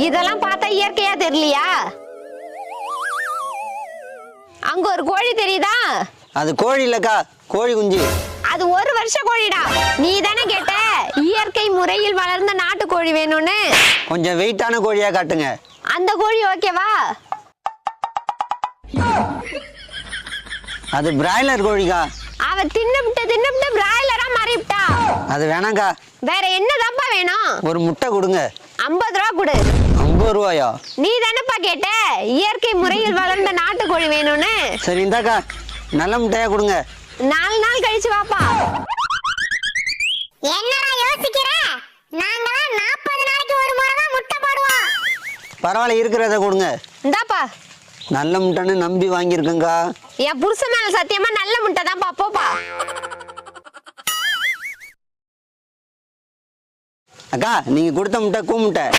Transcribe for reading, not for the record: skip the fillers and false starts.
இதெல்லாம் பார்த்தா இயற்கையா தெரியலையா? அங்க ஒரு கோழி தெரியுதா? அது கோழி இல்லக்கா, கோழி குஞ்சு. அது ஒரு வருஷ கோழிடா. நீ தானே கேட்ட இயற்கை முறையில் வளர்ந்த நாட்டு கோழி வேணும்னு. கொஞ்சம் வெயிட்டான கோழியா காட்டுங்க. அந்த கோழி ஓகேவா? அது பிராய்லர் கோழிக்கா. அவ தின்னுபிட்டு பிராய்லரா மாறிவிட்டா. அது வேணாங்கா. வேற என்னதான்ப்பா வேணும்? ஒரு முட்டை கொடுங்க. 50 ரூபா கொடு. 50 ரூபாயா? நீ தானேப்பா கேட்ட இயற்கை முறையில் வளர்ந்த நாட்டு கோழி வேணும்னு. சரி இந்தாக்கா, நல்ல முட்டையா கொடுங்க. 4 நாள் கழிச்சு வாப்பா. என்னடா யோசிக்கிற? நாங்கலாம் 40 நாளைக்கு ஒரு முறை தான் முட்டை போடுவோம். பரவாயில்ல, இருக்கிறத கொடுங்க. இந்தாப்பா. நல்ல முட்டைன்னு நம்பி வாங்கியிருக்கேங்கா. என் புருஷன் மேல சத்தியமா நல்ல முட்டை தான் பாப்போப்பா. அக்கா, நீங்க கொடுத்த முட்டை கூ முட்டை.